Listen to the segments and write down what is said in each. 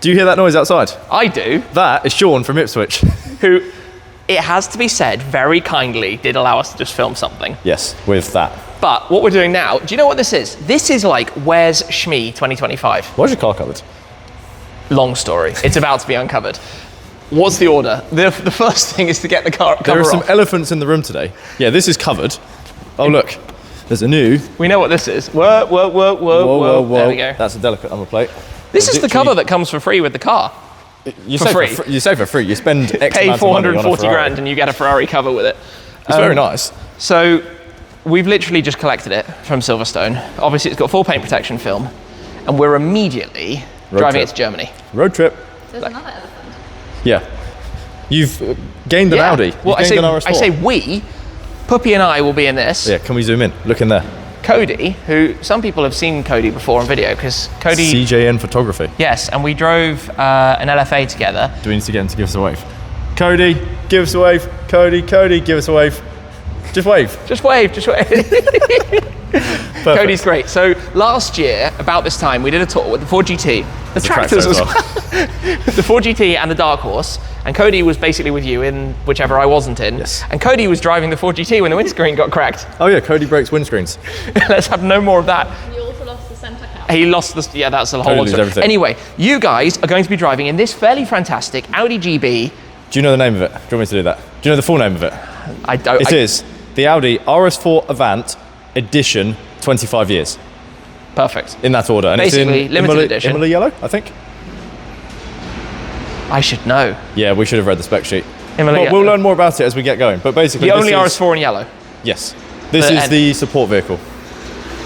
Do you hear that noise outside? I do. That is Sean from Ipswich. Who, it has to be said, very kindly did allow us to just film something. Yes, with that. But what we're doing now, do you know what this is? This is like, where's Shmee 2025? Why's your car covered? Long story. It's about to be uncovered. What's the order? The first thing is to get the car cover There are some off. elephants in the room today. Yeah, this is covered. Oh, look. There's a new... We know what this is. Whoa, whoa, whoa, whoa, whoa. There we go. That's a delicate number plate. This is the cover that comes for free with the car. You for say free. You say for free. You spend X Pay amount of money on a 440 Ferrari. grand and you get a Ferrari cover with it. It's very nice. So we've literally just collected it from Silverstone. Obviously it's got full paint protection film and we're immediately driving it to Germany. Road trip. There's another elephant. Yeah. You've gained an Audi. You've Well, gained an RS4. I say we, Puppi and I will be in this. Yeah, can we zoom in? Look in there. Cody, who some people have seen Cody before on video because Cody... CJN Photography. Yes, and we drove an LFA together. Do we need to get him to give us a wave? Cody, give us a wave. Cody, give us a wave. Just wave. Just wave, just wave. Cody's great. So last year, about this time, we did a tour with the 4GT. The tractors as well. The 4GT and the Dark Horse. And Cody was basically with you in whichever I wasn't in. Yes. And Cody was driving the 4GT when the windscreen got cracked. Oh yeah, Cody breaks windscreens. Let's have no more of that. And you also lost the centre cap. He lost the, yeah, that's the whole Cody one. loses everything. Anyway, you guys are going to be driving in this fairly fantastic Audi GB. Do you know the name of it? Do you want me to do that? Do you know the full name of it? I don't. It is the Audi RS4 Avant Edition 25 years. Perfect. In that order. And Basically, it's in limited edition. Imola yellow, I think. I should know. Yeah, we should have read the spec sheet. Imola We'll learn more about it as we get going. But basically, The this only is, RS4 in yellow. Yes. This The is N. the support vehicle.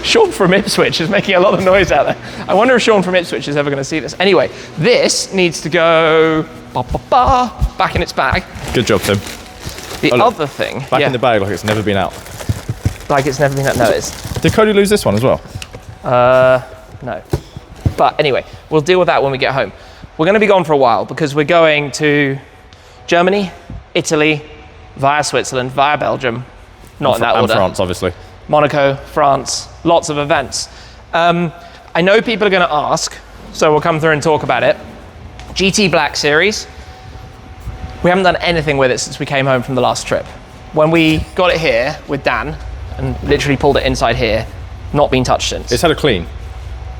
Sean from Ipswich is making a lot of noise out there. I wonder if Sean from Ipswich is ever going to see this. Anyway, this needs to go back in its bag. Good job, Tim. The look. other thing, Back in the bag like it's never been out. like it's never been that noticed. Did Cody lose this one as well? No. But anyway, we'll deal with that when we get home. We're going to be gone for a while because we're going to Germany, Italy, via Switzerland, via Belgium. Not in that and order. France, obviously. Monaco, France, lots of events. I know people are going to ask, so we'll come through and talk about it. GT Black Series. We haven't done anything with it since we came home from the last trip. When we got it here with Dan and literally pulled it inside here, not been touched since. It's had a clean.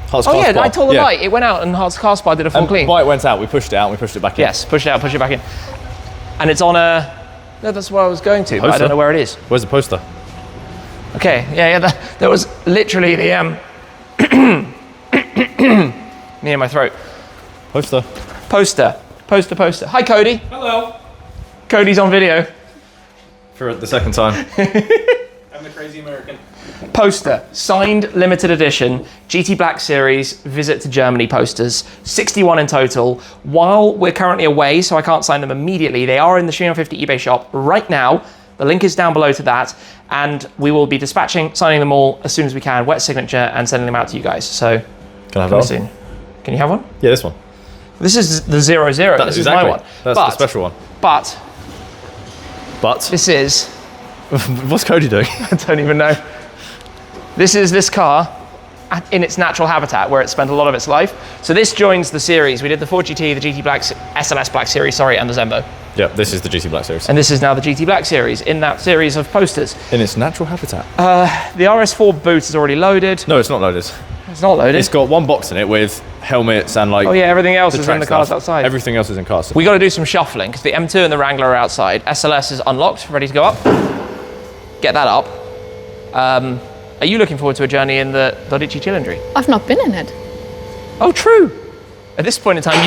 Hearts Oh car yeah, spa. I told the light. It went out and Hearts Car Spa did a full And clean. why it went out, we pushed it out and we pushed it back in. Yes, push it out, push it back in. And it's on a... No, that's where I was going to, but I Poster? don't know where it is. Where's the poster? Okay, yeah, that was literally the... me in my throat. Poster. Poster. Hi, Cody. Hello. Cody's on video. For the second time. I'm the crazy American. Poster, signed limited edition, GT Black Series, visit to Germany posters, 61 in total. While we're currently away, so I can't sign them immediately, they are in the Shmee 50 eBay shop right now. The link is down below to that, and we will be dispatching, signing them all as soon as we can, wet signature, and sending them out to you guys. So, Can I have coming that soon. one? Can you have one? Yeah, this one. This is the 00. This is my one. That's the special one. But But this is, what's Cody doing? I don't even know. This is this car in its natural habitat where it spent a lot of its life. So this joins the series. We did the 4GT, the GT Black, SLS Black Series, sorry, and the Zembo. Yeah, this is the GT Black Series. And this is now the GT Black Series in that series of posters. In its natural habitat. The RS4 boot is already loaded. No, it's not loaded. It's not loaded. It's got one box in it with helmets and like... Oh yeah, everything else is in track the cars stuff. outside. Everything else is in cars. We got to do some shuffling because the M2 and the Wrangler are outside. SLS is unlocked, ready to go up. Get that up. Are you looking forward to a journey in the 12Cilindri? I've not been in it. Oh, true. At this point in time,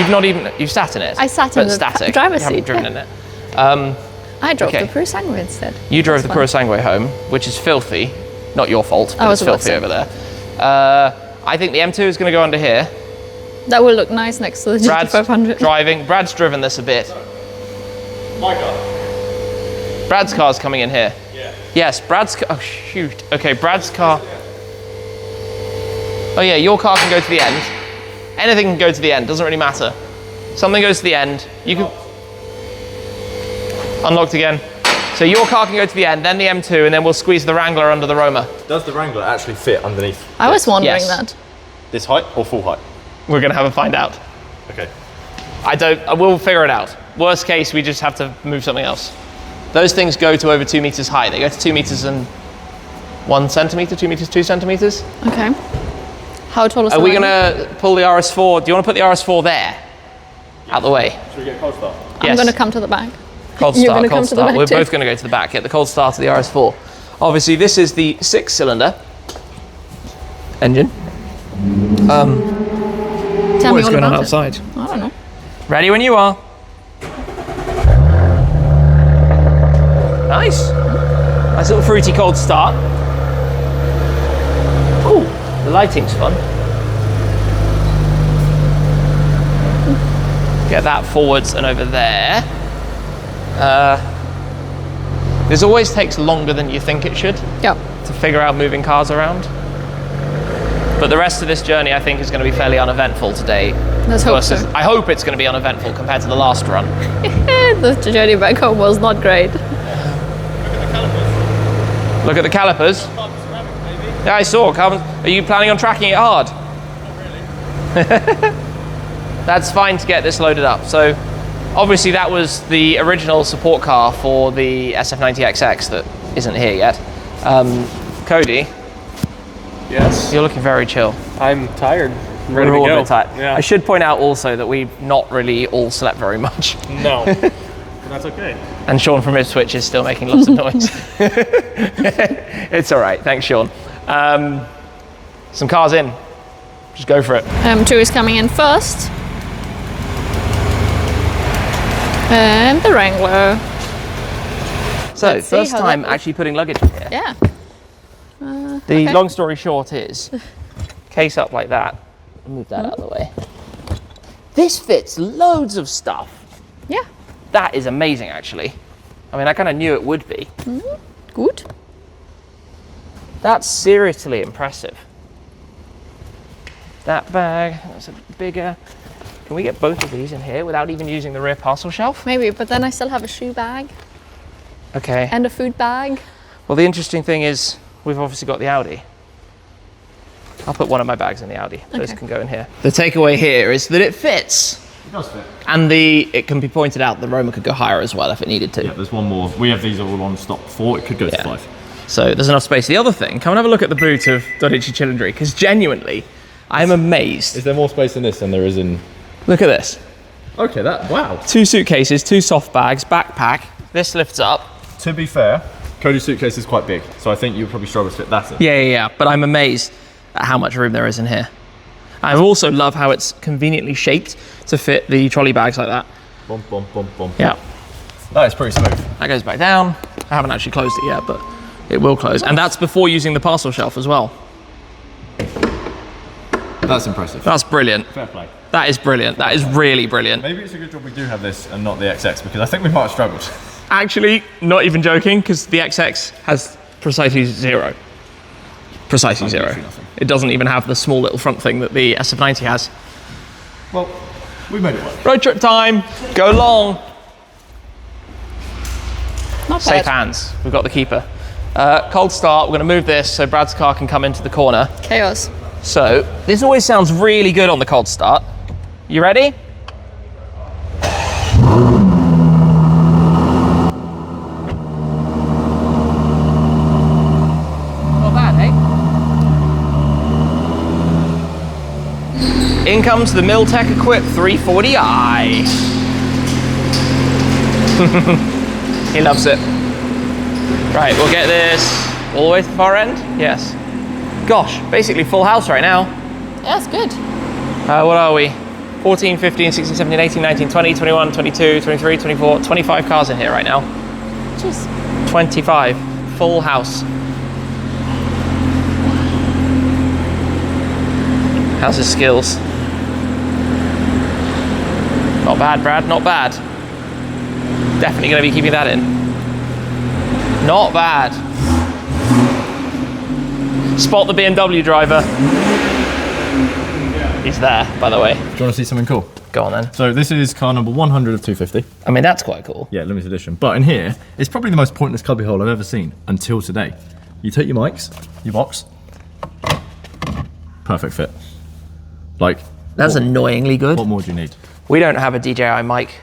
you've sat in it. I sat but in the static. driver's You haven't seat, driven yeah. in it. I drove Okay. the Puro Sangue instead. You drove the That's Puro fun. Sangue home, which is filthy. Not your fault, but I it's was about to filthy say. over there. I think the M2 is going to go under here. That will look nice next to the Brad's GT500. driving. Brad's driven this a bit. My car. Brad's car's coming in here. Yeah. Yes, Brad's car. Oh, shoot. Okay, Brad's car. Oh, yeah, your car can go to the end. Anything can go to the end, doesn't really matter. Something goes to the end. You can. Unlocked again. So your car can go to the end, then the M2, and then we'll squeeze the Wrangler under the Roma. Does the Wrangler actually fit underneath I was wondering Yes. that. this height or full height? We're going to have a find out. Okay. We'll figure it out. Worst case, we just have to move something else. Those things go to over 2 meters high. They go to 2 meters and 1 centimeter, 2 meters, 2 centimeters. Okay. How tall is Are we gonna pull the RS4? Do you want to put the RS4 there? Out the way. Should we get a cold start? I'm going to come to the back. Cold You're start, gonna come cold to the start. back We're too. both going to go to the back, get the cold start of the RS4. Obviously, this is the 6-cylinder engine. Tell me What's all going on about it. outside? I don't know. Ready when you are. Nice. Nice little fruity cold start. Ooh, the lighting's fun. Get that forwards and over there. This always takes longer than you think it should Yeah. to figure out moving cars around. But the rest of this journey, I think, is going to be fairly uneventful today. Let's hope so. I hope it's going to be uneventful compared to the last run. The journey back home was not great. Look at the calipers. Yeah, I saw. Are you planning on tracking it hard? Not really. That's fine to get this loaded up. So, obviously, that was the original support car for the SF90XX that isn't here yet. Cody, Yes. you're looking very chill. I'm tired. I'm ready We're all to a go. bit tired. Yeah. I should point out also that we've not really all slept very much. No. But that's okay. And Sean from Ipswich is still making lots of noise. It's all right. Thanks, Sean. Some cars in. Just go for it. Two is coming in first. And the Wrangler. So, Let's see first how that time goes. actually putting luggage in here. Yeah. The Okay. long story short is, case up like that. Move that out of the way. This fits loads of stuff. Yeah. That is amazing, actually. I mean, I kind of knew it would be. Good. That's seriously impressive. That bag, that's a bit bigger. Can we get both of these in here without even using the rear parcel shelf? Maybe, but then I still have a shoe bag Okay. and a food bag. Well, the interesting thing is, we've obviously got the Audi. I'll put one of my bags in the Audi. Those Okay. can go in here. The takeaway here is that it fits. It does fit. And it can be pointed out the Roma could go higher as well if it needed to. Yeah, there's one more. We have these all on stock 4. It could go Yeah. to 5. So there's enough space. The other thing, come and have a look at the boot of 12Cilindri, because genuinely, I'm amazed. Is there more space in this than there is in... Look at this. Okay, wow. 2 suitcases, 2 soft bags, backpack. This lifts up. To be fair, Cody's suitcase is quite big, so I think you'd probably struggle to fit that in. Yeah. But I'm amazed at how much room there is in here. I also love how it's conveniently shaped to fit the trolley bags like that. Bum, bum, bum, bum. Yeah. That is pretty smooth. That goes back down. I haven't actually closed it yet, but it will close. And that's before using the parcel shelf as well. That's impressive. That's brilliant. Fair play. That is brilliant. That is really brilliant. Maybe it's a good job we do have this and not the XX, because I think we might have struggled. Actually, not even joking, because the XX has precisely 0. Precisely 0. literally nothing. It doesn't even have the small little front thing that the SF90 has. Well, we made it work. Road trip time. Go long. Not Safe bad. hands. We've got the keeper. Cold start. We're going to move this so Brad's car can come into the corner. Chaos. So this always sounds really good on the cold start. You ready? Not bad, eh? In comes the Miltech equipped 340i. He loves it. Right, we'll get this all the way to the far end. Yes. Gosh, basically full house right now. Yeah, it's good. What are we? 14, 15, 16, 17, 18, 19, 20, 21, 22, 23, 24, 25 cars in here right now. Jeez. 25. Full house. How's his skills? Not bad, Brad, not bad. Definitely going to be keeping that in. Not bad. Spot the BMW driver. He's there, by the way. Do you want to see something cool? Go on then. So this is car number 100 of 250. I mean, that's quite cool. Yeah, limited edition. But in here, it's probably the most pointless cubby hole I've ever seen until today. You take your mics, your box, perfect fit. Like, That's annoyingly good. what more do you need? We don't have a DJI mic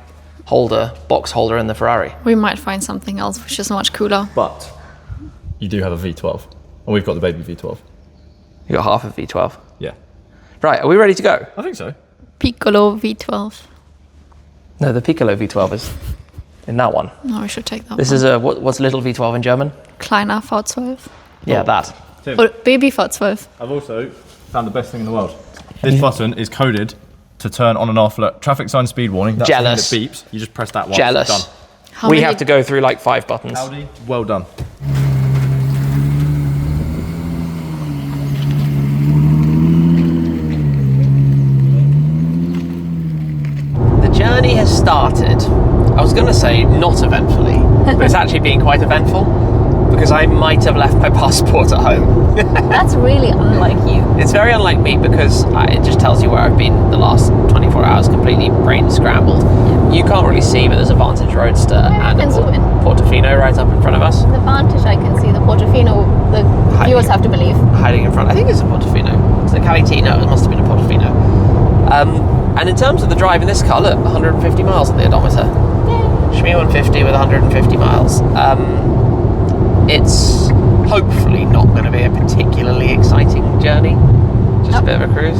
holder, box holder in the Ferrari. We might find something else which is much cooler. But you do have a V12. And we've got the baby V12. You got half of V12. Yeah. Right, are we ready to go? I think so. Piccolo V12. No, the Piccolo V12 is in that one. No, we should take that This one. is a, what's little V12 in German? Kleiner V12. Yeah, that. Tim, Or Baby V12. I've also found the best thing in the world. This button is coded to turn on and off. Look, traffic sign speed warning. That's Jealous. The thing that beeps. You just press that once. Jealous. Done. How We many- have to go through like 5 buttons. Audi, well done. The journey has started. I was going to say not eventfully, but it's actually been quite eventful because I might have left my passport at home. That's really unlike you. It's very unlike me because it just tells you where I've been the last 24 hours, completely brain scrambled. You can't really see, but there's a Vantage Roadster and can a zoom in. Portofino right up in front of us, The Vantage I can see. The Portofino, the viewers have to believe. hiding in front. I think it's a Portofino. It's a Calitino. It must have been a Portofino. And in terms of the drive in this car, look, 150 miles on the odometer. Shmee 150 with 150 miles. It's hopefully not going to be a particularly exciting journey. Just a bit of a cruise.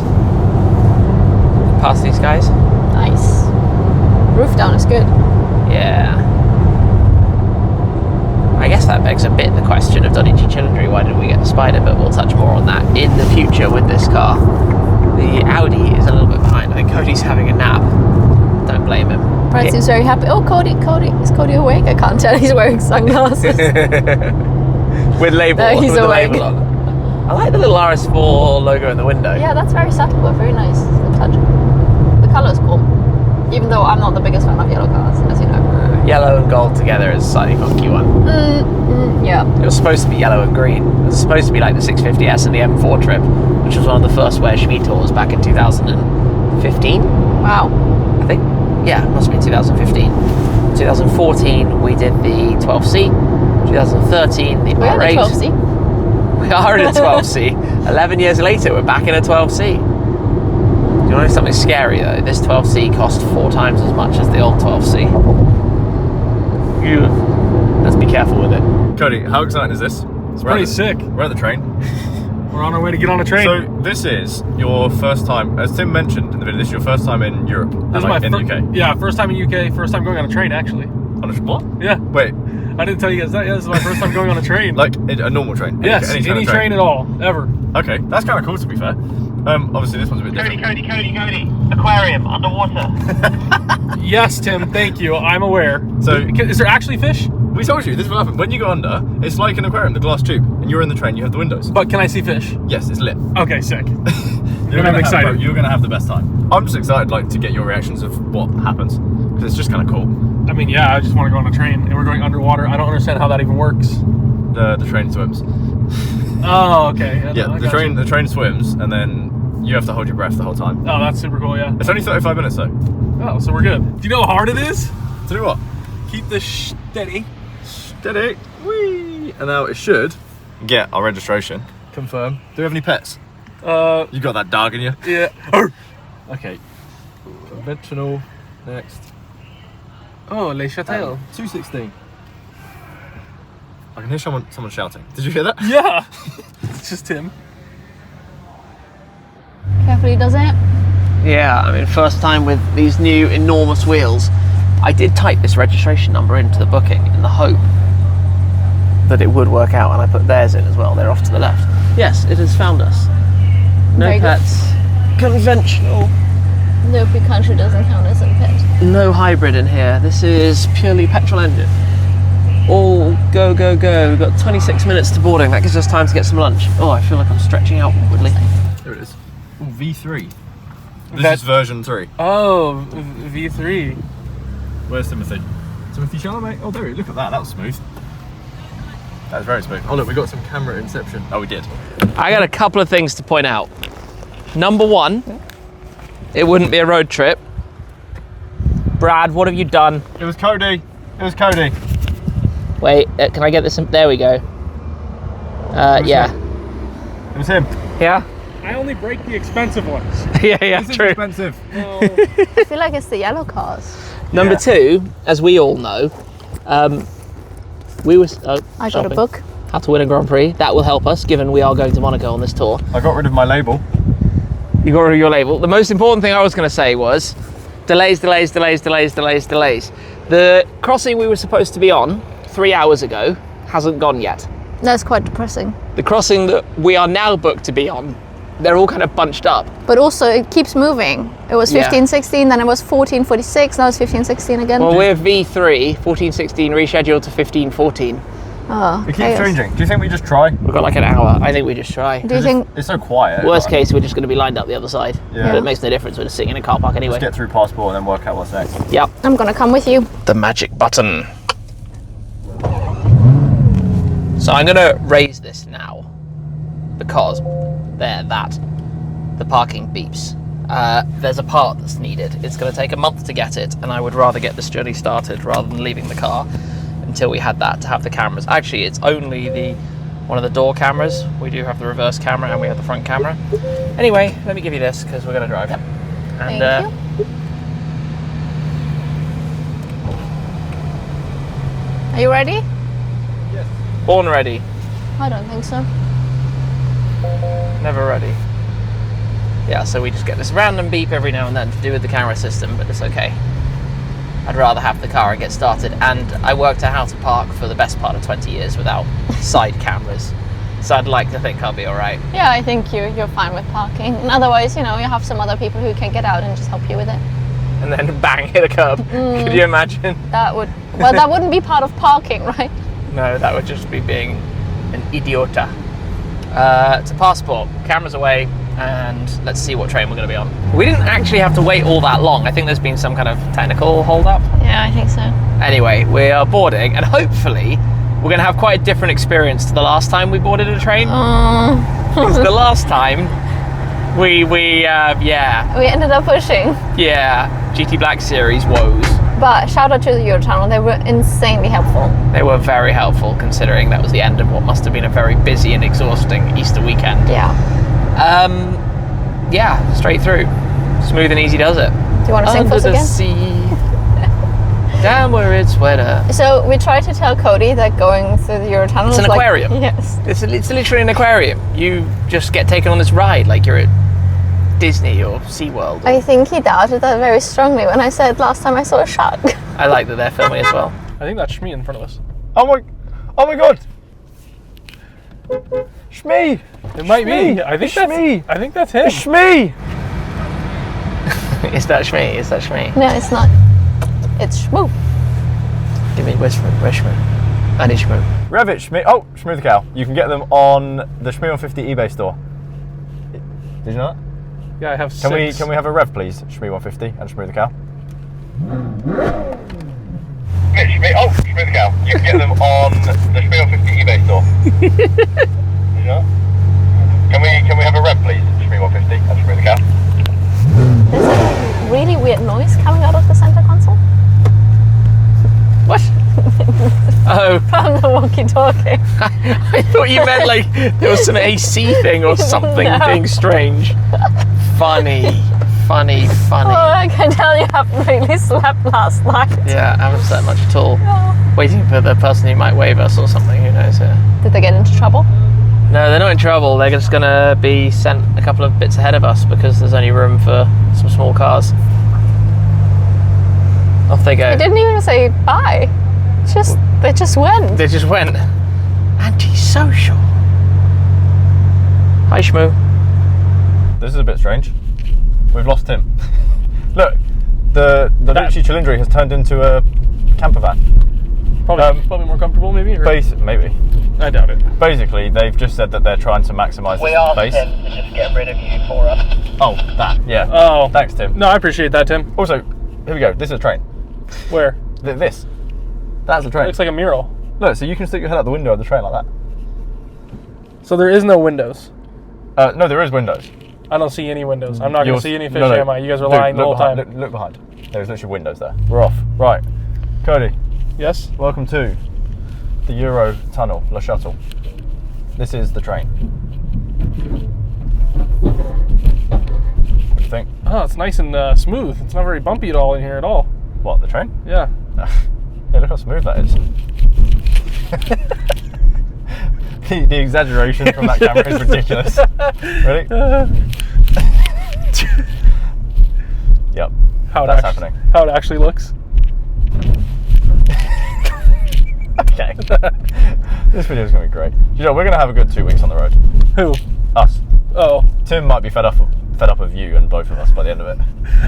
Past these guys. Nice. Roof down is good. Yeah. I guess that begs a bit the question of 12Cilindri, why didn't we get the Spyder, but we'll touch more on that in the future with this car. The Audi is a little bit behind. I think Cody's having a nap. Don't blame him. Brad seems very happy. Oh, Cody. Is Cody awake? I can't tell. He's wearing sunglasses. With label, No, he's with the awake. label on. I like the little RS4 logo in the window. Yeah, that's very subtle but very nice. The touch. The colour is cool. Even though I'm not the biggest fan of yellow cars, as you know. Yellow and gold together is a slightly funky one. Yeah. It was supposed to be yellow and green. It was supposed to be like the 650S and the M4 trip, which was one of the first Where Shmee tours back in 2015, Wow. I think. Yeah, it must have been 2015. 2014, we did the 12C. 2013, the We're in the R8. 12C. We are in a 12C. 11 years later, we're back in a 12C. Do you know something scary though? This 12C cost 4 times as much as the old 12C. Let's be careful with it. Cody, how exciting is this? It's pretty sick. We're at the train. We're on our way to get on a train. So this is your first time, as Tim mentioned in the video, this is your first time in Europe, this like, is in my the UK. Yeah, first time in UK, first time going on a train actually. On a what? Yeah. Wait, I didn't tell you guys that. Yeah, this is my first time going on a train. like a normal train? yes, kind any of train at all, ever. Okay, that's kind of cool to be fair. Obviously this one's a bit different. Cody. Aquarium, underwater. Yes, Tim, thank you. I'm aware. So- Is there actually fish? We told you, this is what happened. When you go under, it's like an aquarium, the glass tube, and you're in the train, you have the windows. But can I see fish? Yes, it's lit. Okay, sick. You're I'm excited. You're gonna have the best time. I'm just excited, like, to get your reactions of what happens, because it's just kind of cool. I mean, yeah, I just want to go on a train, and we're going underwater. I don't understand how that even works. The train swims. Oh, okay. Yeah, I the got train you. the train swims, and then you have to hold your breath the whole time. Oh, that's super cool. Yeah. It's only 35 minutes though. Oh, so we're good. Do you know how hard it is? To do what? Keep this steady. Steady. Whee! And now it should get our registration. Confirm. Do we have any pets? You got that dog in you? Yeah. Okay. Conventional. Next. Oh, Le Shuttle. 216. I can hear someone shouting. Did you hear that? Yeah. It's just him. Carefully does it. Yeah, I mean, first time with these new enormous wheels. I did type this registration number into the booking in the hope that it would work out, and I put theirs in as well. They're off to the left. Yes, it has found us. No Very good. pets. Conventional. No, country doesn't count as a pet. No hybrid in here. This is purely petrol engine. All go, go, go. We've got 26 minutes to boarding. That gives us time to get some lunch. Oh, I feel like I'm stretching out awkwardly. There it is. Ooh, V3. This That- is version 3. Oh, V3. Where's Timothy? Timothy Chalamet? Oh, there he is. Look at that. That was smooth. That was very smooth. Oh, look, we got some camera inception. Oh, we did. I got a couple of things to point out. Number one, it wouldn't be a road trip. Brad, what have you done? It was Cody. It was Cody. Wait, can I get this? There we go. Yeah. It was him. Yeah? I only break the expensive ones. yeah, This is true. expensive. I feel like it's the yellow cars. Number two, as we all know, we were I got a book. How to win a Grand Prix. That will help us, given we are going to Monaco on this tour. I got rid of my label. You got rid of your label. The most important thing I was going to say was delays. The crossing we were supposed to be on 3 hours ago hasn't gone yet. That's quite depressing. The crossing that we are now booked to be on, they're all kind of bunched up. But also, it keeps moving. It was Yeah. 15:16, then it was 14:46, now it's 15:16 again. Well, we're V3, 14:16 rescheduled to 15:14. Oh, It keeps chaos. changing. Do you think we just try? We've got like an hour. I think we just try. Do you think? It's so quiet. Worst case, we're just going to be lined up the other side. Yeah. But it makes no difference. We're just sitting in a car park anyway. Let's get through passport and then work out what's next. Yep. I'm gonna come with you. The magic button. So I'm going to raise this now because the parking beeps. There's a part that's needed. It's going to take a month to get it, and I would rather get this journey started rather than leaving the car until we had that to have the cameras. Actually, it's only one of the door cameras. We do have the reverse camera and we have the front camera. Anyway, let me give you this because we're going to drive. Yep. And Thank you. Are you ready? born ready, I don't think so. never ready. Yeah, so we just get this random beep every now and then to do with the camera system, but it's okay. I'd rather have the car and get started, and I worked out how to park for the best part of 20 years without side cameras, so I'd like to think I'll be alright. Yeah, I think you're fine with parking. And otherwise, you have some other people who can get out and just help you with it. And then bang, hit a curb. Could you imagine? That wouldn't be part of parking, right? No, that would just be being an idiota. To passport, cameras away, and let's see what train we're going to be on. We didn't actually have to wait all that long. I think there's been some kind of technical hold-up. Yeah, I think so. Anyway, we are boarding, and hopefully we're going to have quite a different experience to the last time we boarded a train. Because the last time, we ended up pushing. Yeah, GT Black Series woes. But shout out to the Eurotunnel, they were insanely helpful. They were very helpful, considering that was the end of what must have been a very busy and exhausting Easter weekend. Yeah. Yeah, straight through. Smooth and easy does it. Do you want to sing for us Under the again? sea, down where it's wetter. So we tried to tell Cody that going through the Eurotunnel It's is an like, aquarium. Yes. It's literally an aquarium. You just get taken on this ride like you're at Disney or SeaWorld. I think he doubted that very strongly when I said last time I saw a shark. I like that they're filming as well. I think that's Shmee in front of us. Oh my god! Shmee! It might be. I think Shmee! that's him. Shmee! Is that Shmee? Is that Shmee? No, it's not. It's Shmoo. Give me where's Shmoo? I need Shmoo. Revit Shmee. Oh, Shmoo the cow. You can get them on the Shmee 150 eBay store. Did you know that? Yeah, I have Can we six. have a rev, please? Shmee 150 and Shmoo the cow. Shmee, oh, Shmee the cow. You can get them on the Shmee 150 eBay store. Did you know? Can we have a rev, please? Shmee 150 and Shmee the cow. There's a really weird noise coming out of the center console What? Oh, from the walkie-talkie. I thought you meant like there was some AC thing or something No. being strange. Funny. Oh, I can tell you haven't really slept last night. Yeah, I haven't slept much at all. Waiting for the person who might wave us or something, who knows. Did they get into trouble? No, they're not in trouble. They're just going to be sent a couple of bits ahead of us because there's only room for some small cars. Off they go. They didn't even say bye. They just went. They just went. Antisocial. Hi, Shmoo. This is a bit strange. We've lost him. Look, the 12Cilindri has turned into a camper van. Probably more comfortable, maybe? Or? Maybe. I doubt it. Basically, they've just said that they're trying to maximise We the asked space. him to just get rid of you for us. Oh, that, yeah. Oh. Thanks, Tim. No, I appreciate that, Tim. Also, here we go. This is a train. Where? This. That's a train. Looks like a mural. Look, so you can stick your head out the window of the train like that. So there is no windows. No, there is windows. I don't see any windows. I'm not going to see any fish, no, am I? You guys are Dude, lying the whole behind, time. Look behind. There's literally windows there. We're off. Right. Cody, Yes? welcome to the Eurotunnel, La Shuttle. This is the train. Oh, it's nice and smooth. It's not very bumpy at all in here at all. What, the train? Yeah. Yeah, look how smooth that is. the exaggeration from that camera is ridiculous. Ready? Yep. That's happening. How it actually looks. Okay. This video is going to be great. You know, we're going to have a good 2 weeks on the road. Who? Us. Oh. Tim might be fed up with you and both of us by the end of it.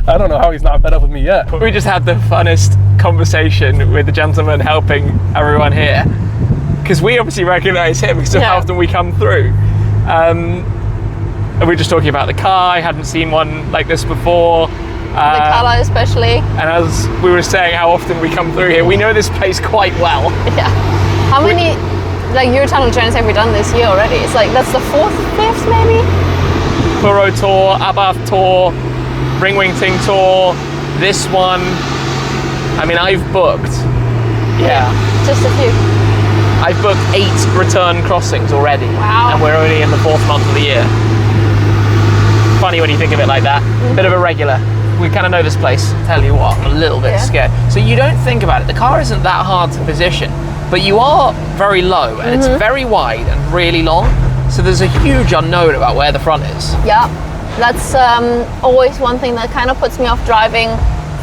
I don't know how he's not fed up with me yet. We just had the funnest conversation with the gentleman helping everyone here. Because we obviously recognise him because of how often we come through. And we were just talking about the car. I hadn't seen one like this before. The colour especially. And as we were saying how often we come through here, we know this place quite well. Yeah. How many Eurotunnel journeys have we done this year already? It's like, that's the 4th, 5th maybe? Puro Tour, Abath Tour, Ringwingting Tour, this one. I mean, I've booked. Yeah. Just a few. I've booked 8 return crossings already. Wow. And we're only in the 4th month of the year. Funny when you think of it like that. Bit of a regular. We kind of know this place. Tell you what, I'm a little bit scared. So you don't think about it. The car isn't that hard to position, but you are very low and it's very wide and really long. So there's a huge unknown about where the front is. Yeah, that's always one thing that kind of puts me off driving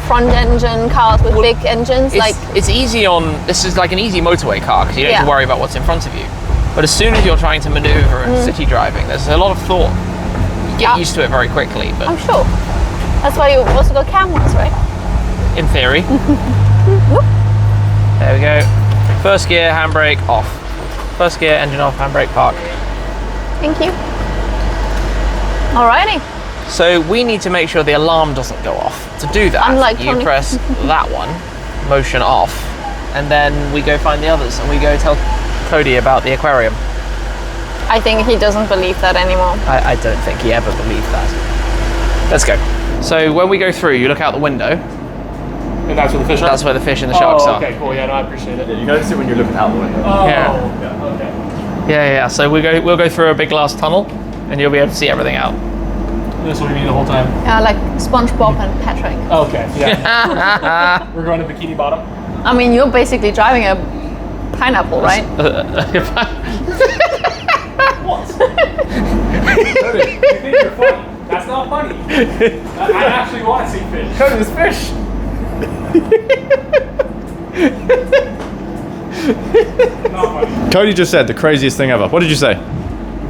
front engine cars with big engines. It's easy on, this is like an easy motorway car because you don't have to worry about what's in front of you. But as soon as you're trying to maneuver and city driving, there's a lot of thought. You get used to it very quickly, but I'm sure. That's why you also got cam ones, right? in theory. There we go. First gear, handbrake off. First gear, engine off, handbrake park. Thank you. Alrighty. So we need to make sure the alarm doesn't go off. To do that, Unlike you Tony. press that one, motion off, and then we go find the others and we go tell Cody about the aquarium. I think he doesn't believe that anymore. I don't think he ever believed that. Let's go. So when we go through, you look out the window. And that's where the fish are? That's where the fish and the sharks are. Okay, cool. Yeah, no, I appreciate it. Yeah, you notice it when you're looking out the window. Oh, Yeah. okay. Yeah. So we'll go through a big glass tunnel, and you'll be able to see everything out. This will be me the whole time. Yeah, like SpongeBob and Patrick. Okay, yeah. We're going to Bikini Bottom. I mean, you're basically driving a pineapple, right? What? Cody, you think you're funny? That's not funny. I actually want to see fish. Cody, there's fish! Not funny. Cody just said the craziest thing ever. What did you say?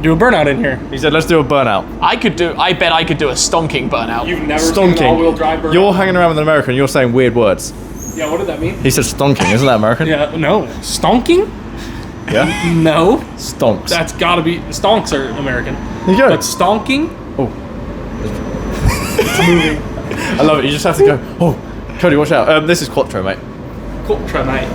Do a burnout in here. He said, let's do a burnout. I bet I could do a stonking burnout. You've never seen an all-wheel drive burnout? You're hanging around with an American, you're saying weird words. Yeah, what did that mean? He said stonking, isn't that American? Yeah, no. Stonking? Yeah? No. Stonks. That's gotta be, stonks are American. There you go. But stonking? Oh. It's moving. I love it. You just have to go, oh, Cody, watch out. This is Quattro, mate. Cool, try mate.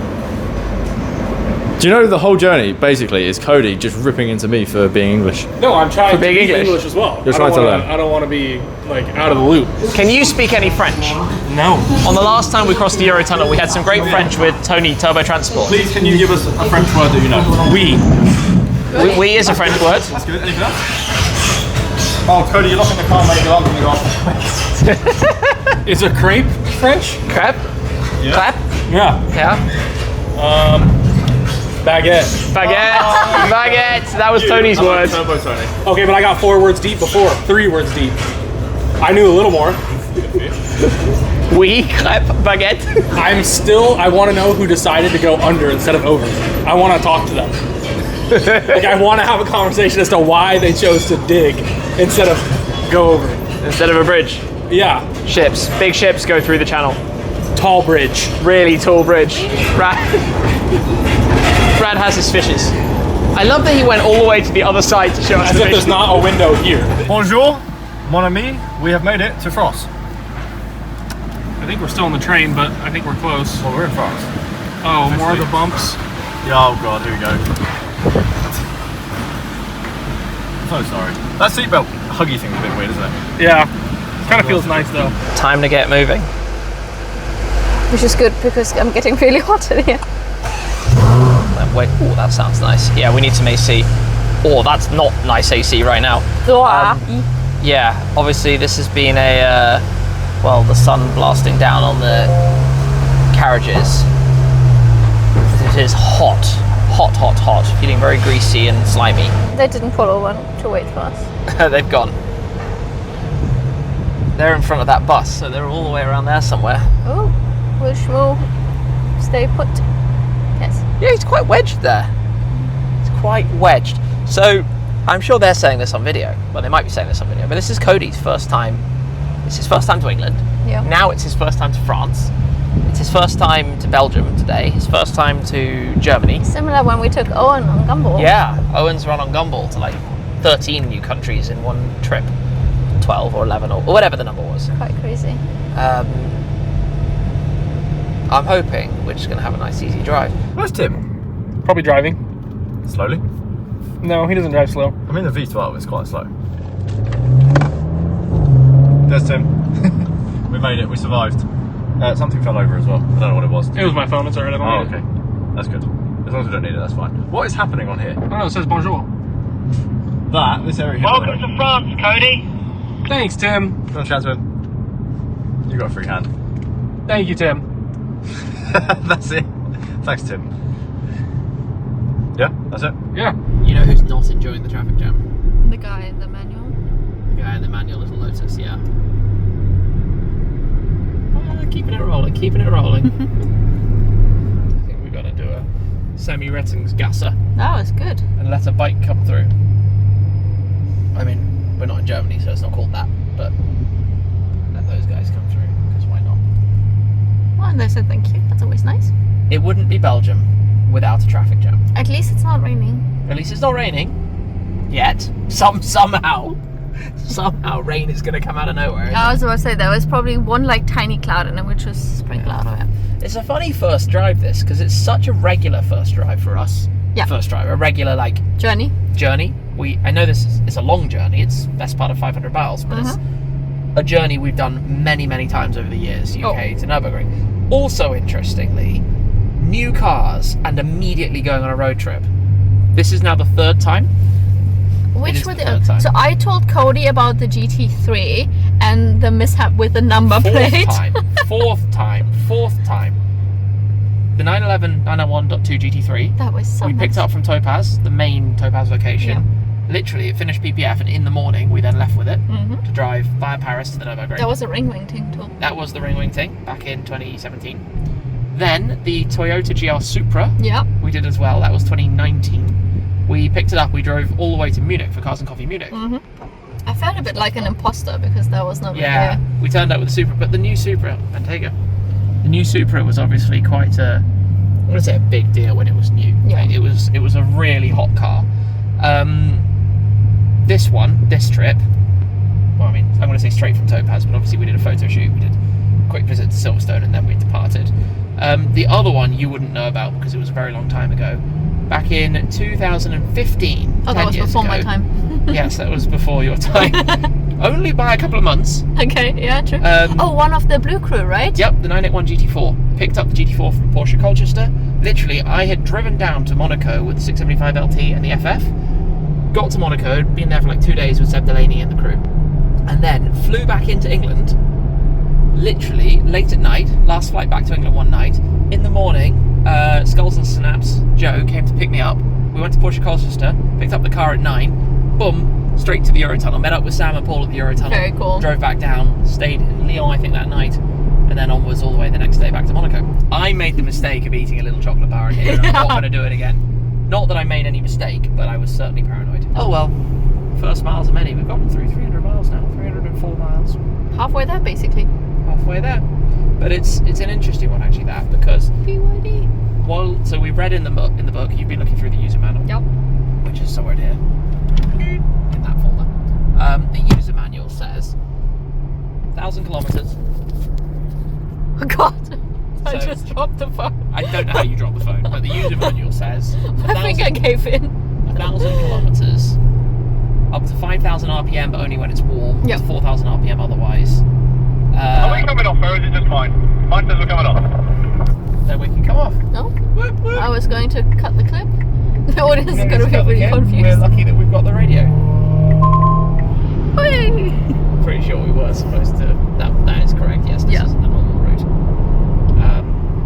Do you know the whole journey, basically, is Cody just ripping into me for being English? No, I'm trying For to being be English. as well. You're trying to learn. I don't want to be, like, out of the loop. Can you speak any French? No. On the last time we crossed the Eurotunnel, we had some great French with Tony Turbo Transport. Please, can you give us a French word that you know? We. We is a French word. That's good. Anything else? Oh, Cody, you're locking the car, mate. Your alarm's gonna go off. Is a crepe French? Crap. Yeah. Clap. Yeah. Yeah. Baguette. Baguette. Baguette. That was Tony's word. Turbo Tony. Okay, but I got 4 words deep before. 3 words deep. I knew a little more. Oui, crêpe, baguette. I want to know who decided to go under instead of over. I want to talk to them. Like, I want to have a conversation as to why they chose to dig instead of go over. Instead of a bridge. Yeah. Ships. Big ships go through the channel. Tall bridge. Really tall bridge. Brad has his fishes. I love that he went all the way to the other side to show us As the if there's fish. not a window here. Bonjour, mon ami. We have made it to France. I think we're still on the train, but I think we're close. Well, we're in France. Oh, more of the bumps. Yeah, oh god, here we go. I'm so sorry. That seatbelt huggy thing's a bit weird, isn't it? Yeah. Kind of feels nice though. Time to get moving. Which is good because I'm getting really hot in here. Wait, oh, that sounds nice. Yeah, we need some AC. Oh, that's not nice AC right now. Yeah, obviously this has been a, well, the sun blasting down on the carriages. It is hot, hot, hot, hot, feeling very greasy and slimy. They didn't pull over to wait for us. They've gone. They're in front of that bus, so they're all the way around there somewhere. Oh, will Shmoo stay put? Yes. Yeah, he's quite wedged there. He's quite wedged. So, I'm sure they're saying this on video. Well, they might be saying this on video, but this is Cody's first time. It's his first time to England. Yeah. Now it's his first time to France. It's his first time to Belgium today. His first time to Germany. Similar when we took Owen on Gumball. Yeah, Owen's run on Gumball to like 13 new countries in one trip. 12 or 11 or whatever the number was. Quite crazy. I'm hoping we're just going to have a nice easy drive. Where's Tim? Probably driving. Slowly? No, he doesn't drive slow. I mean, the V12 is quite slow. There's Tim. We made it, we survived. Something fell over as well. I don't know what it was. It was my phone, it's alright. I don't need it. Okay. That's good. As long as we don't need it, that's fine. What is happening on here? I don't know, it says bonjour. This area here. Welcome to France, Cody. Thanks, Tim. You want to chat to him? You got a free hand. Thank you, Tim. That's it. Thanks, Tim. Yeah, that's it. Yeah. You know who's not enjoying the traffic jam? The guy in the manual. The guy in the manual little Lotus, yeah. Keeping it rolling, keeping it rolling. I think we've got to do a semi-Rettings gasser That was good. and let a bike come through. I mean, we're not in Germany, so it's not called that, but let those guys come through, because why not? Well, and they said thank you. That's always nice. It wouldn't be Belgium without a traffic jam. At least it's not raining. At least it's not raining yet. Somehow rain is going to come out of nowhere. I was about to say there was probably one like tiny cloud in it, which was sprinkle out of it. It's a funny first drive, this, because it's such a regular first drive for us. Yeah. First drive, a regular like Journey. I know it's a long journey. It's best part of 500 miles, but it's a journey we've done many, many times over the years, UK to Nurburgring. Also, interestingly, new cars and immediately going on a road trip. This is now the third time. Which were the third time. So I told Cody about the GT3 and the mishap with the number plate. Fourth time. The 911 901.2 GT3. That was so we picked up from Topaz, the main Topaz location. Yeah. Literally, it finished PPF, and in the morning we then left with it to drive via Paris to the Nurburgring. That was a ring wing thing too. That was the ring wing thing back in 2017. Then the Toyota GR Supra. Yeah. We did as well. That was 2019. We picked it up. We drove all the way to Munich for Cars and Coffee Munich. I felt a bit like an imposter because there was nobody there. We turned up with the Supra, but the new Supra, Bentayga. The new Supra was obviously quite I want to say a big deal when it was new. Yeah. It was a really hot car. This trip, well, I mean, I'm going to say straight from Topaz, but obviously we did a photo shoot. We did a quick visit to Silverstone, and then we departed. The other one you wouldn't know about because it was a very long time ago. Back in 2015. Oh, that was before my time. Yes, that was before your time. Only by a couple of months. Okay, yeah, true. One of the Blue Crew, right? Yep, the 981 GT4. Picked up the GT4 from Porsche Colchester. Literally, I had driven down to Monaco with the 675 LT and the FF. Got to Monaco, been there for like 2 days with Seb Delaney and the crew. And then flew back into England. Literally, late at night, last flight back to England one night. In the morning, Skulls and Snaps, Joe, came to pick me up. We went to Porsche Colchester, picked up the car at 9, boom, straight to the Eurotunnel. Met up with Sam and Paul at the Eurotunnel. Very cool. Drove back down, stayed in Lyon, I think, that night, and then onwards all the way the next day back to Monaco. I made the mistake of eating a little chocolate bar in here, and I'm not going to do it again. Not that I made any mistake, but I was certainly paranoid. Oh well, first miles of many. We've gotten through 300 miles now, 304 miles. Halfway there, basically. Halfway there. But it's an interesting one actually, that, because BYD. so we read in the book, you've been looking through the user manual. Yep. Which is somewhere here. In that folder. The user manual says 1,000 kilometers. Oh God. I So- just dropped the phone. I don't know how you drop the phone, but the user manual says I think I gave in. 1,000 kilometers, up to 5,000 RPM, but only when it's warm. Yep. It's 4,000 RPM otherwise. Are we coming off, or is it just mine? Mine says we're coming off. Then we can come off. No? Whoop, whoop. I was going to cut the clip. The audience is Then going to it's be cut really again. confused. We're lucky that we've got the radio. Whee! Pretty sure we were supposed to. That is correct. Yes, this is the normal route.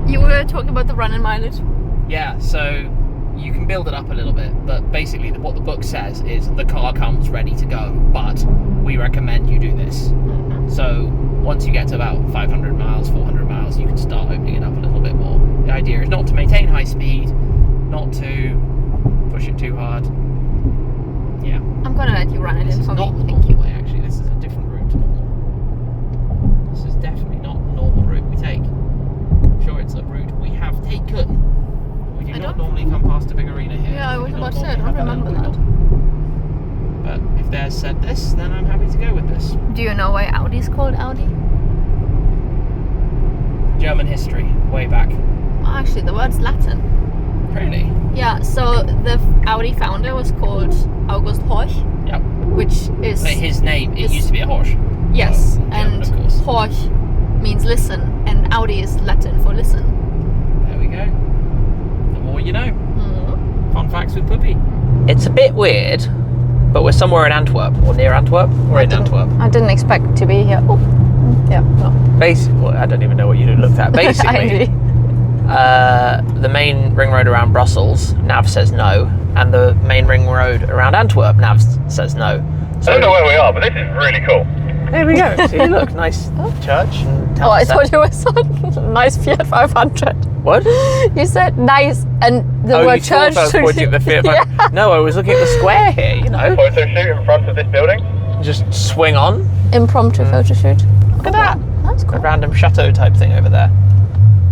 You were talking about the running mileage. Yeah, so you can build it up a little bit, but basically what the book says is the car comes ready to go, but we recommend you do this. So once you get to about 500 miles, 400 miles, you can start opening it up a little bit more. The idea is not to maintain high speed, not to push it too hard. Yeah. I'm gonna let you run it in for me. Not the Thank normal you. way, actually. This is a different route to normal. This is definitely not the normal route we take. I'm sure it's a route we have taken. We do not normally come past a big arena here. Yeah, I We was do about not to say, I normally don't have remember little route. But if they're said this, then I'm happy to go with this. Do you know why Audi's called Audi? German history, way back. Well, actually, the word's Latin. Really? Yeah, so the Audi founder was called August Horch, Yep. which is... But his name, it is- used to be a Porsche. Yes, German, and of course. Horch means listen, and Audi is Latin for listen. There we go. The more you know. Mm-hmm. Fun facts with Puppi. It's a bit weird, but we're somewhere in Antwerp, or near Antwerp, or in Antwerp. I didn't expect to be here. Oh, yeah, no. Basically, well, I don't even know what you looked at. Basically, the main ring road around Brussels, Nav says no, and the main ring road around Antwerp, Nav says no. So I don't know where we are, but this is really cool. there we go. See, look, nice church. And town Oh, I centre. thought you were so nice Fiat 500. What? You said nice, and the Oh, word you thought church. I was pointing at the Fiat. Yeah. No, I was looking at the square here. You know, Photo shoot in front of this building. just swing on. Impromptu photo shoot. Look at that. That's A cool. random chateau type thing over there.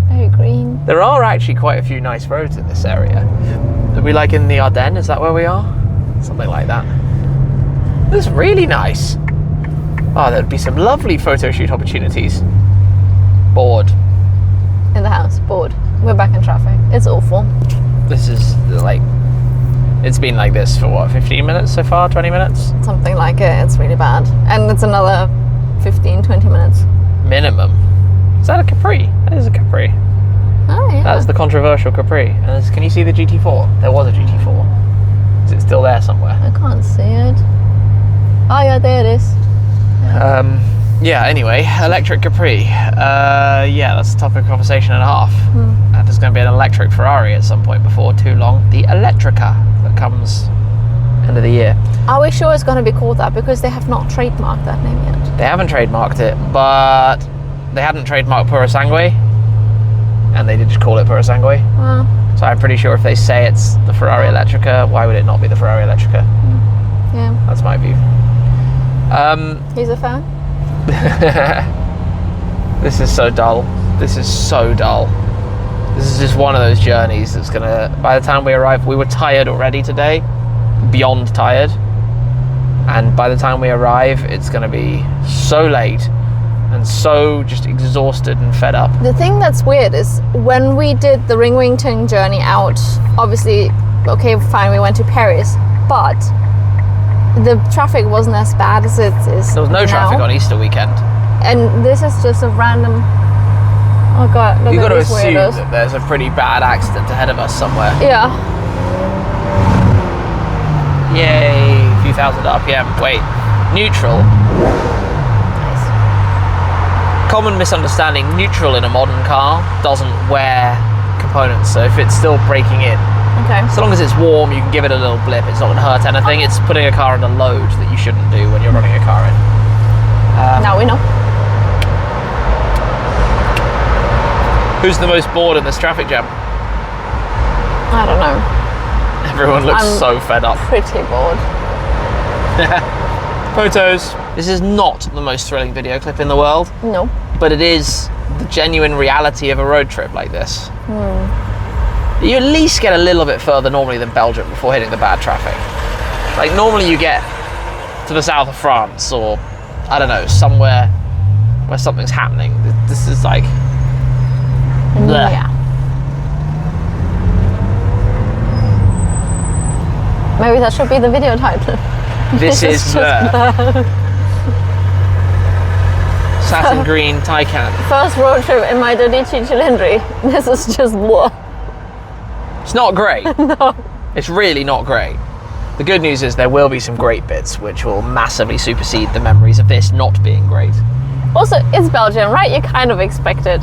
Very green. There are actually quite a few nice roads in this area. Are we like in the Ardennes? Is that where we are? Something like that. This is really nice. Oh, there'd be some lovely photo shoot opportunities. Bored. In the house, bored. We're back in traffic. It's awful. This is like, it's been like this for what, 15 minutes so far, 20 minutes? Something like it. It's really bad. And it's another 15, 20 minutes. Minimum. Is that a Capri? That is a Capri. Oh, yeah. That's the controversial Capri. And can you see the GT4? There was a GT4. Is it still there somewhere? I can't see it. Oh, yeah, there it is. Yeah, anyway, electric Capri. Yeah, that's a topic of conversation and a half. There's going to be an electric Ferrari at some point before too long. The Electrica that comes end of the year. Are we sure it's going to be called that? Because they have not trademarked that name yet. They haven't trademarked it, but they hadn't trademarked Puro Sangue, and they did just call it Puro Sangue. So I'm pretty sure if they say it's the Ferrari Electrica, why would it not be the Ferrari Electrica? Yeah. That's my view. He's a fan. This is so dull. This is so dull. This is just one of those journeys that's gonna, by the time we arrive, we were tired already today, beyond tired. And by the time we arrive, it's gonna be so late and so just exhausted and fed up. The thing that's weird is when we did the Ringwington journey out, obviously, okay, fine, we went to Paris, but the traffic wasn't as bad as it is There was no traffic now. on Easter weekend. And this is just a random... Oh god, look You've at got to these assume weirdos. that there's a pretty bad accident ahead of us somewhere. Yeah. Yay, a few thousand RPM. Wait, neutral. Nice. Common misunderstanding, neutral in a modern car doesn't wear components, so if it's still braking in, Okay. so long as it's warm, you can give it a little blip, it's not going to hurt anything. It's putting a car under load that you shouldn't do when you're running a car in. Now we know. Who's the most bored in this traffic jam? I don't know. Everyone looks I'm so fed up. Pretty bored. Photos. This is not the most thrilling video clip in the world, No. but it is the genuine reality of a road trip like this. You at least get a little bit further normally than Belgium before hitting the bad traffic. Like normally you get to the south of France or, I don't know, somewhere where something's happening. This is like... bleh. Yeah. Maybe that should be the video title. This is just bleh. Satin green Taycan. First road trip in my 12Cilindri. This is just blah. It's not great. No. It's really not great. The good news is there will be some great bits which will massively supersede the memories of this not being great. Also, it's Belgium, right? You kind of expect it.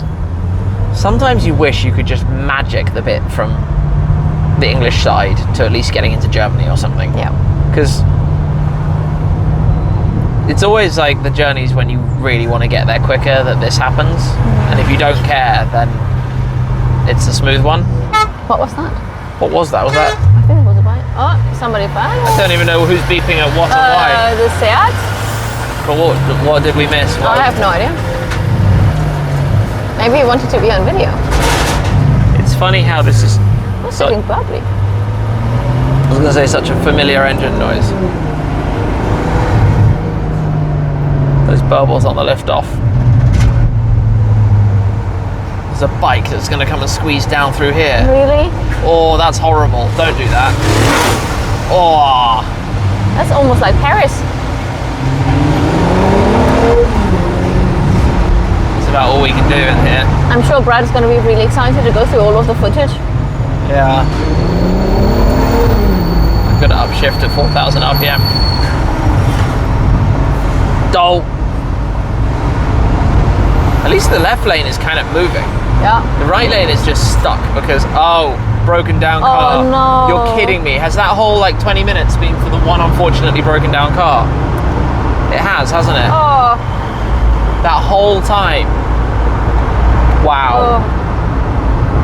Sometimes you wish you could just magic the bit from the English side to at least getting into Germany or something. Yeah. Because it's always like the journeys when you really want to get there quicker that this happens. And if you don't care, then it's a smooth one. What was that? What was that? Was that? I think it was a bike. Oh, somebody found. I don't even know who's beeping at what and why. The Seat? But what did we miss? I have no idea. Maybe he wanted to be on video. It's funny how this is. What's sitting bubbly? I was going to say such a familiar engine noise. Those bubbles on the lift off. There's a bike that's going to come and squeeze down through here. Really? Oh, that's horrible. Don't do that. Oh. That's almost like Paris. That's about all we can do in here. I'm sure Brad's going to be really excited to go through all of the footage. Yeah. I'm going to upshift at 4,000 RPM. Dull. At least the left lane is kind of moving. Yeah. The right lane is just stuck because, broken down car. Oh no. You're kidding me. Has that whole 20 minutes been for the one unfortunately broken down car? It has, hasn't it? Oh. That whole time. Wow. Oh.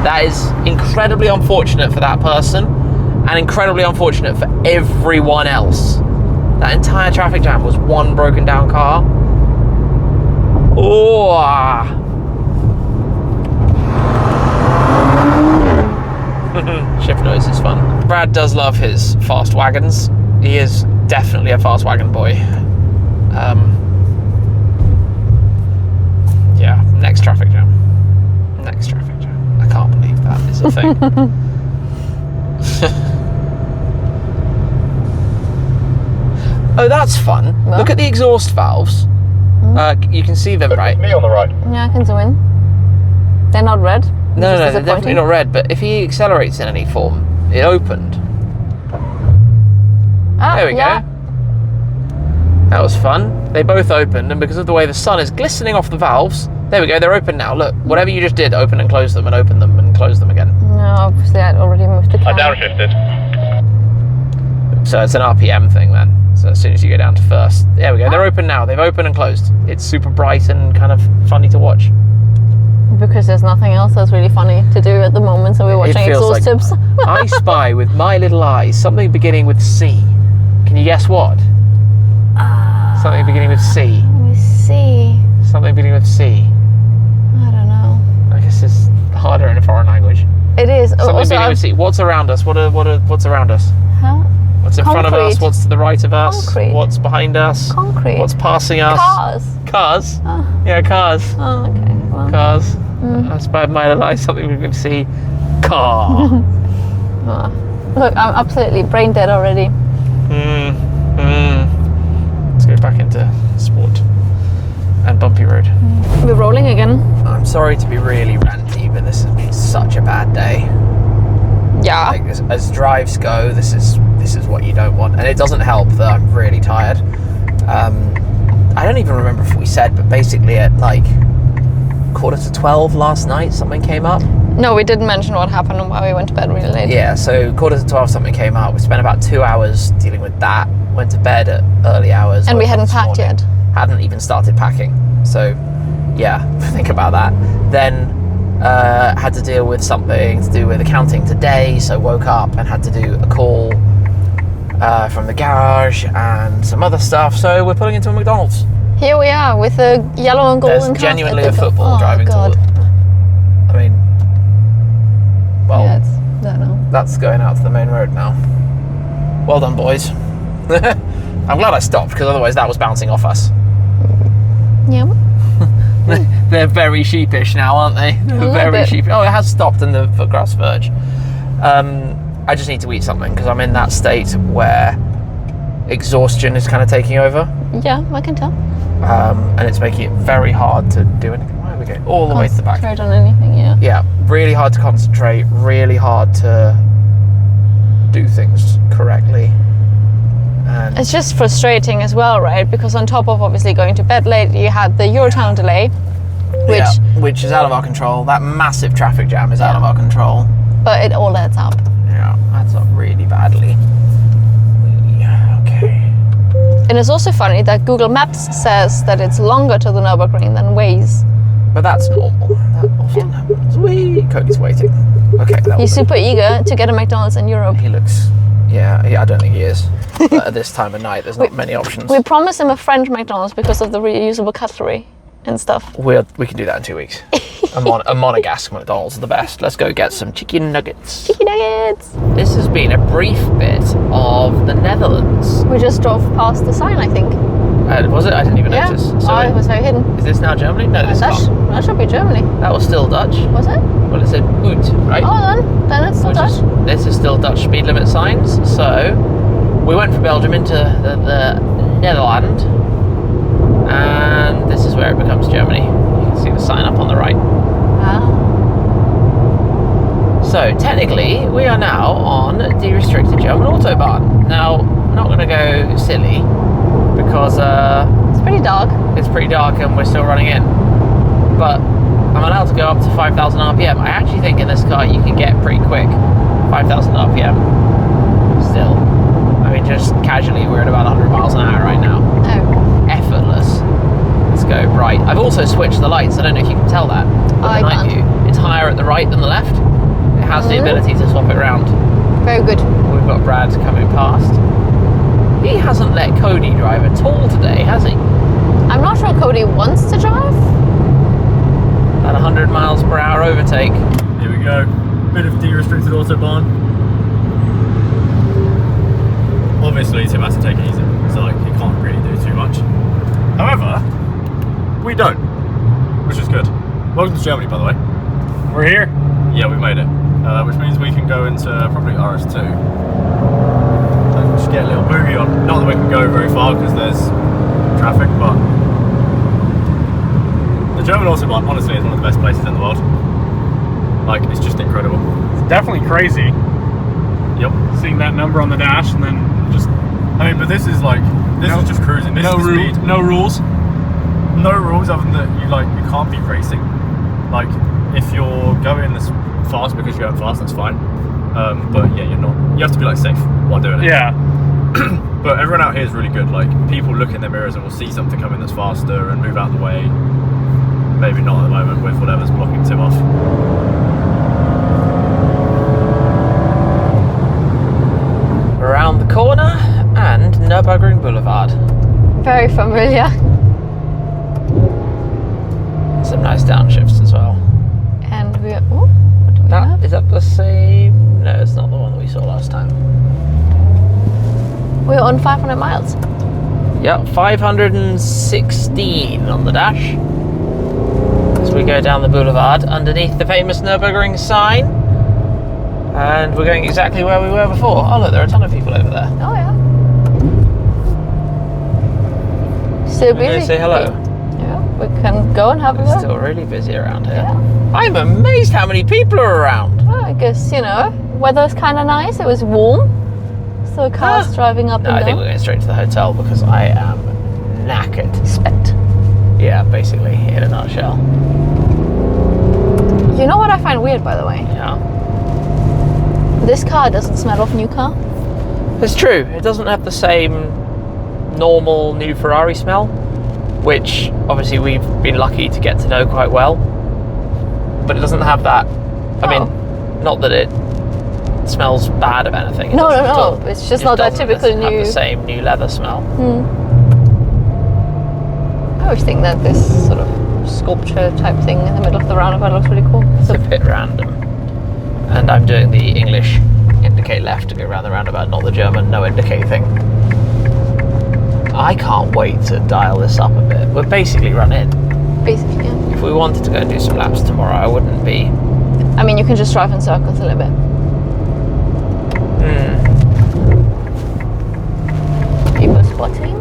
That is incredibly unfortunate for that person and incredibly unfortunate for everyone else. That entire traffic jam was one broken down car. Oh. Shift noise is fun. Brad does love his fast wagons. He is definitely a fast wagon boy. Yeah, next traffic jam. Next traffic jam. I can't believe that is a thing. Oh, that's fun. What? Look at the exhaust valves. You can see them, right? Me on the right. Yeah, I can zoom in. They're not red. No, they're definitely not red, but if he accelerates in any form, it opened. There we go. That was fun. They both opened, and because of the way the sun is glistening off the valves, there we go, they're open now. Look, whatever you just did, open and close them, and open them and close them again. No, obviously I'd already moved the I camera. downshifted. So it's an RPM thing then. So as soon as you go down to first, there we go, they're open now. They've opened and closed. It's super bright and kind of funny to watch. Because there's nothing else that's really funny to do at the moment, so we're watching feels exhaust like tips. I spy with my little eyes something beginning with C. Can you guess what? Something beginning with C. Let me see. Something beginning with C. I don't know. I guess it's harder in a foreign language. It is. Something Also, beginning with C. What's around us? What's around us? Huh? What's in front of us? Concrete. What's to the right of us? Concrete. What's behind us? Concrete. What's passing us? Cars. Cars? Oh. Yeah, cars. Oh, okay. Well. Cars. I spy with my little eyes something we can see. Car. Look, I'm absolutely brain dead already. Let's go back into sport and bumpy road. We're rolling again. I'm sorry to be really ranty, but this has been such a bad day. Yeah. Like as drives go, this is what you don't want, and it doesn't help that I'm really tired. I don't even remember if we said, but basically at 11:45 last night, something came up. No, we didn't mention what happened and why we went to bed really late. Yeah, so 11:45 something came up. We spent about 2 hours dealing with that. Went to bed at early hours. And we woke up hadn't this packed morning. yet. Hadn't even started packing. So, yeah, think about that. Then had to deal with something to do with accounting today. So woke up and had to do a call from the garage and some other stuff. So we're pulling into a McDonald's. Here we are with a yellow and golden There's car. genuinely a football driving God. towards. I mean, well, Yeah, I don't know. that's going out to the main road now. Well done, boys. I'm glad I stopped, because otherwise that was bouncing off us. Yeah. They're very sheepish now, aren't they? They're very bit. sheepish. Oh, it has stopped in the footgrass verge. I just need to eat something, because I'm in that state where exhaustion is kind of taking over. Yeah, I can tell. And it's making it very hard to do anything. Where we go? All the way to the back. Concentrate on anything, yeah. Yeah, really hard to concentrate, really hard to do things correctly. And It's just frustrating as well, right? Because on top of obviously going to bed late, you had the Eurotunnel delay, which is out of our control. That massive traffic jam is out of our control. but it all adds up. Yeah, adds up really badly. Yeah, okay. And it's also funny that Google Maps says that it's longer to the Nurburgring than Waze. But that's normal. That often happens. Cody's waiting. Okay, that He's was super eager to get a McDonald's in Europe. He looks. Yeah, I don't think he is. But at this time of night, there's not many options. We promised him a French McDonald's because of the reusable cutlery and stuff. We can do that in 2 weeks. A Monegasque McDonald's are the best. Let's go get some chicken nuggets. Chicken nuggets! This has been a brief bit of the Netherlands. We just drove past the sign, I think. Was it? I didn't even Yeah. notice. It was very hidden. Is this now Germany? No, this That can't. should be Germany. That was still Dutch. Was it? Well, it said Ut, right? Oh, then it's still Dutch. This is still Dutch speed limit signs. So we went from Belgium into the Netherlands, and this is where it becomes Germany. You can see the sign up on the right. Wow. So technically, we are now on the restricted German autobahn. Now, I'm not going to go silly because It's pretty dark. it's pretty dark and we're still running in. But I'm allowed to go up to 5,000 RPM. I actually think in this car you can get pretty quick 5,000 RPM still. I mean, just casually, we're at about 100 miles an hour right now. Oh. Effortless. Let's go right. I've also switched the lights. I don't know if you can tell that. With I the night can't. view. It's higher at the right than the left. It has the ability to swap it around. Very good. We've got Brad coming past. He hasn't let Cody drive at all today, has he? I'm not sure Cody wants to drive. At 100 miles per hour overtake. here we go. Bit of de-restricted autobahn. Obviously, Tim has to take it easy, so like he can't really do too much. However, we don't, which is good. Welcome to Germany, by the way. We're here. Yeah, we made it, which means we can go into probably RS2 and just get a little boogie on. Not that we can go very far because there's traffic, but the German autobahn honestly is one of the best places in the world. Like, it's just incredible. It's definitely crazy Yep. seeing that number on the dash and then just I mean, but this is like, this is just cruising. This is the speed. no rules. No rules other than that you can't be racing. Like, if you're going this fast because you're going fast, that's fine. But yeah, you're not. You have to be like safe while doing it. Yeah. But everyone out here is really good. Like, people look in their mirrors and will see something coming that's faster and move out of the way. Maybe not at the moment with whatever's blocking Tim off. Around the corner and Nurburgring Boulevard. Very familiar. Some nice downshifts as well. And what do we have? Is that the same? No, it's not the one that we saw last time. We're on 500 miles. Yep, 516 on the dash. As we go down the boulevard underneath the famous Nurburgring sign. And we're going exactly where we were before. Oh look, there are a ton of people over there. Oh yeah. Still We're going busy. to say hello. Yeah, we can go and have a It's look. still really busy around here. Yeah. I'm amazed how many people are around. Well, I guess, weather's kind of nice. It was warm. So cars driving up No, and I think we're down. going straight to the hotel because I am knackered. Spent. Yeah, basically, in a nutshell. You know what I find weird, by the way? Yeah. This car doesn't smell of new car. It's true. It doesn't have the same normal new Ferrari smell, which obviously we've been lucky to get to know quite well. But it doesn't have that. I mean, not that it smells bad of anything. It No, doesn't no, at no. all. It's just not that doesn't typical have new. the same new leather smell. I always think that this sort of sculpture type thing in the middle of the roundabout looks really cool. It's a bit random. And I'm doing the English indicate left to go around the roundabout, not the German no indicate thing. I can't wait to dial this up a bit. We're basically run in. Basically, yeah. If we wanted to go and do some laps tomorrow, I wouldn't be. I mean, you can just drive in circles a little bit. People spotting.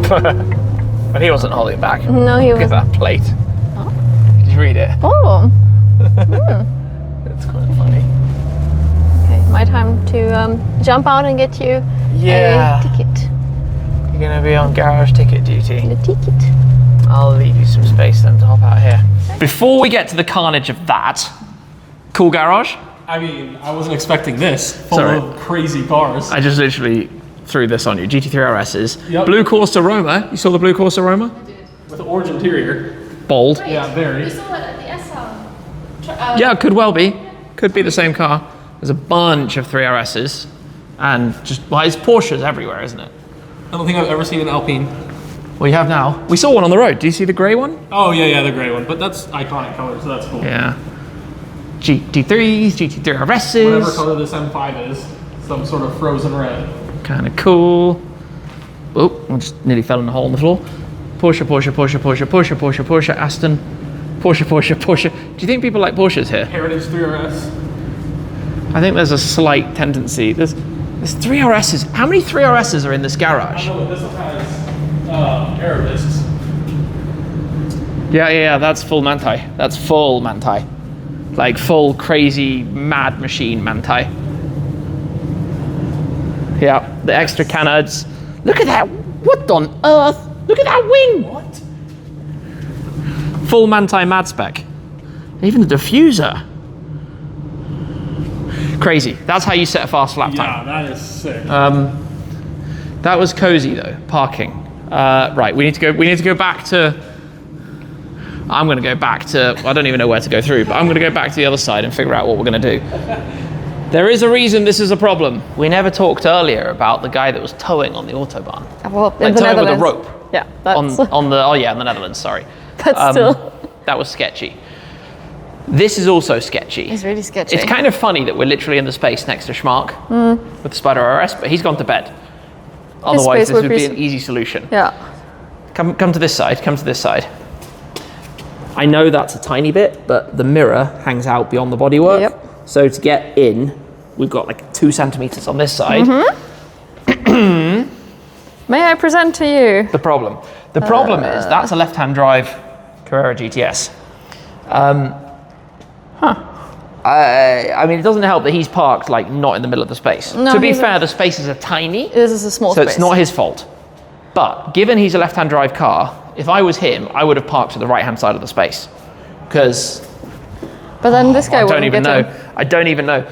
But he wasn't holding back. No, he Look at was. that plate. Oh. Did you read it? Oh. It's quite funny. Okay. my time to jump out and get you Yeah. a ticket. You're gonna be on garage ticket duty. The ticket. I'll leave you some space then to hop out here. Before we get to the carnage of that, cool garage. I mean, I wasn't expecting this. Full Sorry. of crazy cars. I just literally threw this on you. GT3 RSs. Yep. Blue Corsa Roma. You saw the Blue Corsa Roma? With the orange interior. Bold. Yeah, very. You saw it at the SL. Yeah, could well be. Could be the same car. There's a bunch of 3RSs. And just, well, it's Porsches everywhere, isn't it? I don't think I've ever seen an Alpine. Well, you have now. We saw one on the road. Do you see the grey one? Oh, yeah, the gray one. But that's iconic color, so that's cool. Yeah. GT3s, GT3 RSs. Whatever color this M5 is, some sort of frozen red. Kind of cool. Oh, I just nearly fell in a hole in the floor. Porsche, Porsche, Porsche, Porsche, Porsche, Porsche, Porsche, Aston. Porsche, Porsche, Porsche. Do you think people like Porsches here? Heritage 3RS. I think there's a slight tendency. There's 3RSs. How many 3RSs are in this garage? Oh, this one has air discs. Yeah, that's full Manti. That's full Manti. Like full crazy mad machine Manti. Yeah, the extra canards. Look at that. What on earth? Look at that wing. What? Full Manti mad spec. Even the diffuser. Crazy. That's how you set a fast lap time. Yeah, that is sick. That was cozy though. Parking. Right, we need to go back to. I'm going to go back to. I don't even know where to go through, but I'm going to go back to the other side and figure out what we're going to do. There is a reason this is a problem. We never talked earlier about the guy that was towing on the autobahn. Well, in Like the towing with a Netherlands. rope. Yeah, that's. On the in the Netherlands. Sorry. But still. That was sketchy. This is also sketchy. It's really sketchy. It's kind of funny that we're literally in the space next to Schmark with the Spyder RS, but he's gone to bed. Otherwise, this would be an easy solution. Yeah. Come to this side. Come to this side. I know that's a tiny bit, but the mirror hangs out beyond the bodywork. Yep. So to get in, we've got like 2 centimeters on this side. May I present to you? The problem is that's a left-hand drive Carrera GTS. I mean, it doesn't help that he's parked like not in the middle of the space. No, To be fair, the spaces are tiny, This is a small so space. it's not his fault. But given he's a left-hand drive car, if I was him, I would have parked to the right-hand side of the space. Because But then this guy I wouldn't don't even get know. in. I don't even know.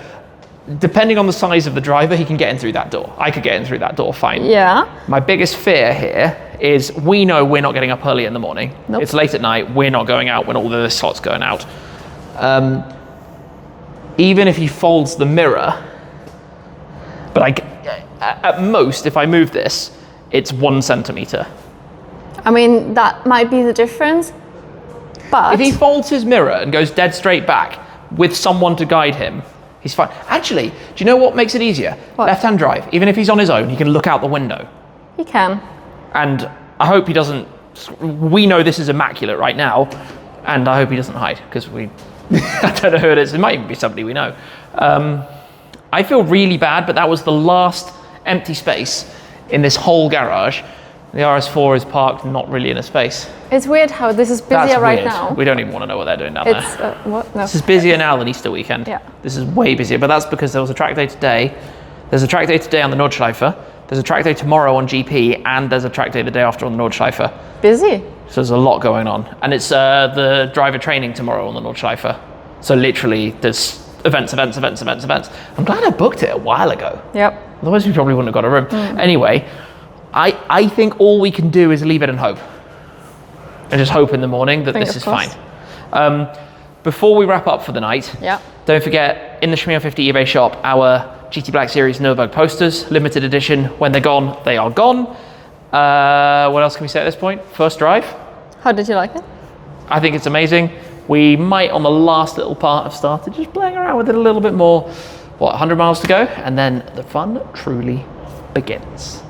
Depending on the size of the driver, he can get in through that door. I could get in through that door fine. Yeah. My biggest fear here is we know we're not getting up early in the morning. Nope. It's late at night. We're not going out when all the slot's going out. Even if he folds the mirror, but at most, if I move this, it's 1 centimeter. I mean, that might be the difference. But If he folds his mirror and goes dead straight back with someone to guide him, he's fine. Actually, do you know what makes it easier? What? Left-hand drive. Even if he's on his own, he can look out the window. he can. And I hope he doesn't. We know this is immaculate right now, and I hope he doesn't hide because we. I don't know who it is. It might even be somebody we know. I feel really bad, but that was the last empty space in this whole garage. The RS4 is parked not really in a space. It's weird how this is busier That's right weird. now. We don't even want to know what they're doing down It's there. what? No. This is busier now than Easter weekend. Yeah. This is way busier, but that's because there was a track day today. There's a track day today on the Nordschleife. There's a track day tomorrow on GP, and there's a track day the day after on the Nordschleife. Busy. So there's a lot going on. And it's the driver training tomorrow on the Nordschleife. So literally there's events. I'm glad I booked it a while ago. Yep. Otherwise we probably wouldn't have got a room. Anyway, I think all we can do is leave it and hope. And just hope in the morning that Fingers this is crossed. fine. Before we wrap up for the night, Yeah. don't forget, in the Shmee 50 eBay shop, our GT Black Series Nurburgring posters, limited edition. When they're gone, they are gone. What else can we say at this point? First drive. How did you like it? I think it's amazing. We might, on the last little part, have started just playing around with it a little bit more. 100 miles to go, and then the fun truly begins.